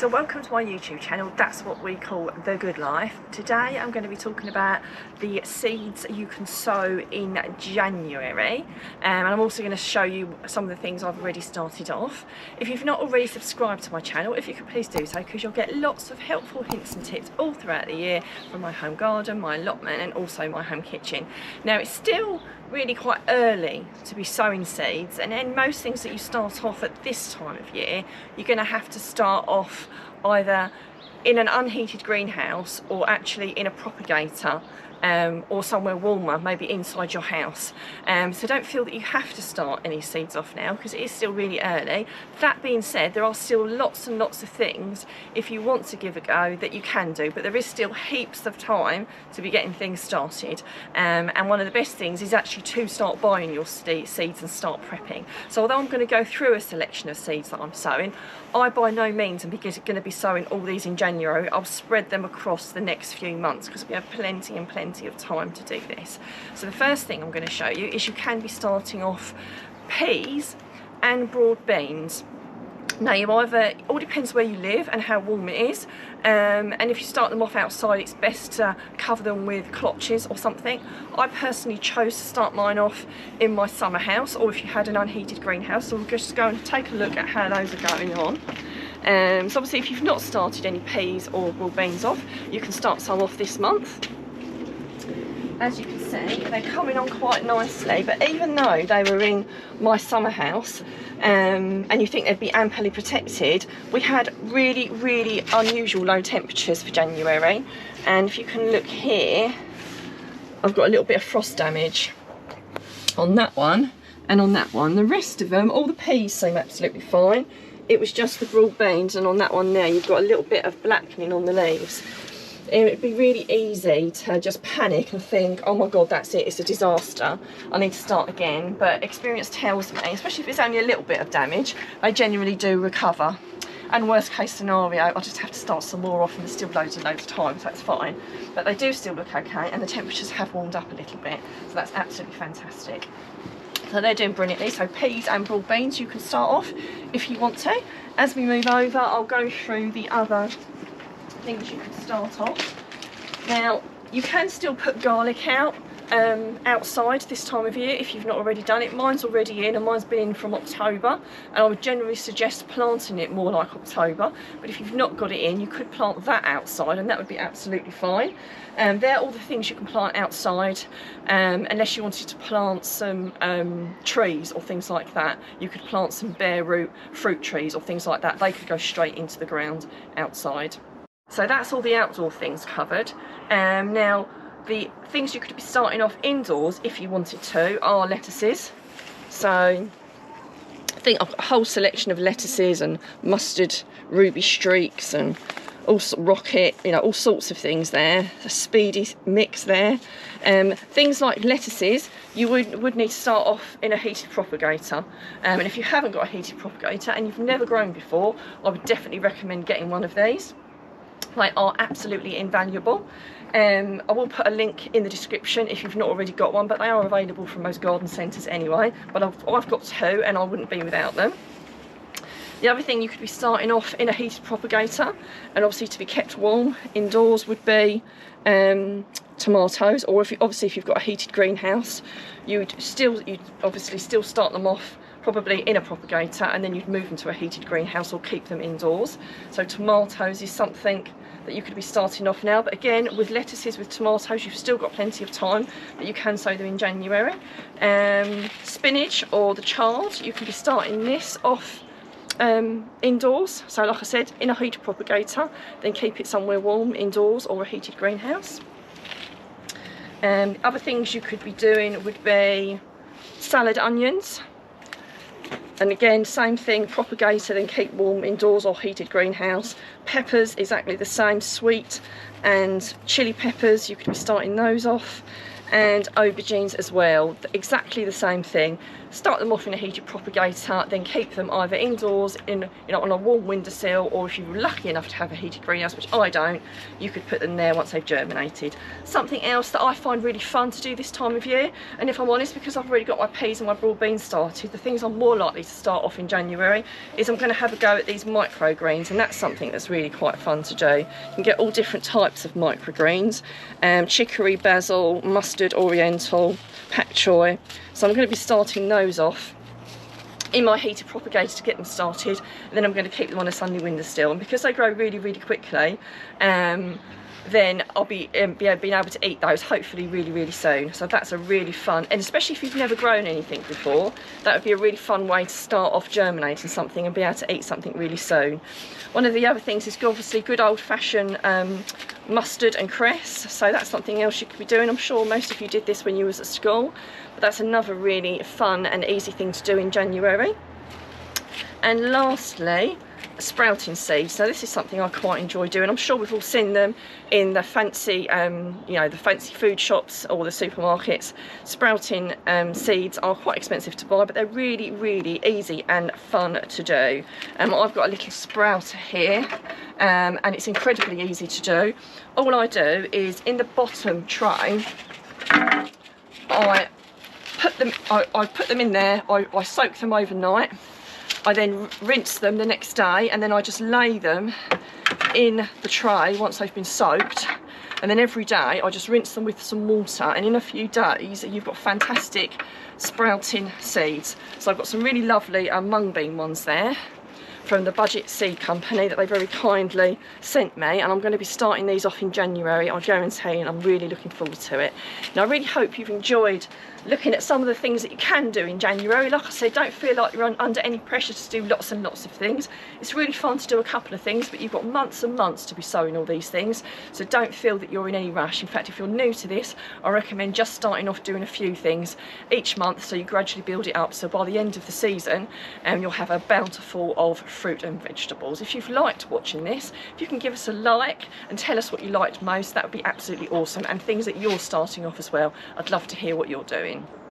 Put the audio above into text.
So welcome to my YouTube channel. That's what we call The Good Life. Today I'm going to be talking about the seeds you can sow in January, and I'm also going to show you some of the things I've already started off. If you've not already subscribed to my channel, if you could please do so, because you'll get lots of helpful hints and tips all throughout the year from my home garden, my allotment, and also my home kitchen. Now, it's still really quite early to be sowing seeds, and then most things that you start off at this time of year, you're going to have to start off either in an unheated greenhouse or actually in a propagator, or somewhere warmer, maybe inside your house. So don't feel that you have to start any seeds off now, because it is still really early. That being said, there are still lots and lots of things, if you want to give a go, that you can do, but there is still heaps of time to be getting things started. And one of the best things is actually to start buying your seeds and start prepping. So although I'm going to go through a selection of seeds that I'm sowing, I by no means am going to be sowing all these in January. I'll spread them across the next few months, because we have plenty and plenty of time to do this. So the first thing I'm going to show you is you can be starting off peas and broad beans. Now, you either, it all depends where you live and how warm it is, and if you start them off outside, it's best to cover them with clutches or something. I personally chose to start mine off in my summer house, or if you had an unheated greenhouse. So we'll just go and take a look at how those are going on. So obviously, if you've not started any peas or broad beans off, you can start some off this month. As you can see, they're coming on quite nicely, but even though they were in my summer house, and you think they'd be amply protected, we had really, really unusual low temperatures for January. And if you can look here, I've got a little bit of frost damage on that one and on that one. The rest of them, all the peas seem absolutely fine. It was just the broad beans, and on that one there, you've got a little bit of blackening on the leaves. It'd be really easy to just panic and think, oh my god, that's it, it's a disaster, I need to start again. But experience tells me, especially if it's only a little bit of damage, they generally do recover. And worst case scenario, I just have to start some more off, and there's still loads and loads of time, so that's fine. But they do still look okay, and the temperatures have warmed up a little bit, so that's absolutely fantastic. So they're doing brilliantly. So peas and broad beans you can start off if you want to. As we move over, I'll go through the other things you can start off. Now, you can still put garlic out outside this time of year if you've not already done it. Mine's already in, and mine's been in from October, and I would generally suggest planting it more like October. But if you've not got it in, you could plant that outside, and that would be absolutely fine. They're all the things you can plant outside, unless you wanted to plant some trees or things like that. You could plant some bare root fruit trees or things like that. They could go straight into the ground outside. So that's all the outdoor things covered. Now, the things you could be starting off indoors if you wanted to are lettuces. So I think I've got a whole selection of lettuces and mustard ruby streaks and also rocket, you know, all sorts of things there. A speedy mix there. Things like lettuces, you would need to start off in a heated propagator. And if you haven't got a heated propagator and you've never grown before, I would definitely recommend getting one of these. They are absolutely invaluable. I will put a link in the description if you've not already got one, but they are available from most garden centres anyway. But I've got two, and I wouldn't be without them. The other thing you could be starting off in a heated propagator, and obviously to be kept warm indoors, would be tomatoes. Or if you've got a heated greenhouse, you'd obviously still start them off probably in a propagator, and then you'd move them to a heated greenhouse or keep them indoors. So tomatoes is something that you could be starting off now. But again, with lettuces, with tomatoes, you've still got plenty of time, but you can sow them in January. Spinach or the chard, you can be starting this off indoors. So like I said, in a heated propagator, then keep it somewhere warm indoors or a heated greenhouse. Other things you could be doing would be salad onions. And again, same thing, propagator, then keep warm indoors or heated greenhouse. Peppers, exactly the same, sweet and chili peppers, you could be starting those off. and aubergines as well, exactly the same thing. Start them off in a heated propagator, then keep them either indoors in, you know, on a warm windowsill, or if you're lucky enough to have a heated greenhouse, which I don't, you could put them there once they've germinated. Something else that I find really fun to do this time of year, and if I'm honest, because I've already got my peas and my broad beans started, the things I'm more likely to start off in January is I'm going to have a go at these microgreens, and that's something that's really quite fun to do. You can get all different types of microgreens, chicory, basil, mustard, oriental, pak choi. So I'm going to be starting those off in my heated propagator to get them started, and then I'm going to keep them on a sunny windowsill. And because they grow really, really quickly, then I'll be being able to eat those hopefully really, really soon. So that's a really fun, and especially if you've never grown anything before, that would be a really fun way to start off germinating something and be able to eat something really soon. One of the other things is obviously good old-fashioned mustard and cress, so that's something else you could be doing. I'm sure most of you did this when you was at school, but that's another really fun and easy thing to do in January. And lastly, sprouting seeds. So this is something I quite enjoy doing. I'm sure we've all seen them in the fancy, you know, the fancy food shops or the supermarkets. Sprouting seeds are quite expensive to buy, but they're really, really easy and fun to do. I've got a little sprouter here, and it's incredibly easy to do. All I do is in the bottom tray, I put them in there. I soak them overnight. I then rinse them the next day, and then I just lay them in the tray once they've been soaked, and then every day I just rinse them with some water, and in a few days you've got fantastic sprouting seeds. So I've got some really lovely mung bean ones there from the Budget Seed Company that they very kindly sent me, and I'm going to be starting these off in January, I guarantee, and I'm really looking forward to it. Now I really hope you've enjoyed looking at some of the things that you can do in January. Like I said, don't feel like you're under any pressure to do lots and lots of things. It's really fun to do a couple of things, but you've got months and months to be sowing all these things, so don't feel that you're in any rush. In fact, if you're new to this, I recommend just starting off doing a few things each month, so you gradually build it up, so by the end of the season you'll have a bountiful of fruit and vegetables. If you've liked watching this, if you can give us a like and tell us what you liked most, that would be absolutely awesome, and things that you're starting off as well. I'd love to hear what you're doing.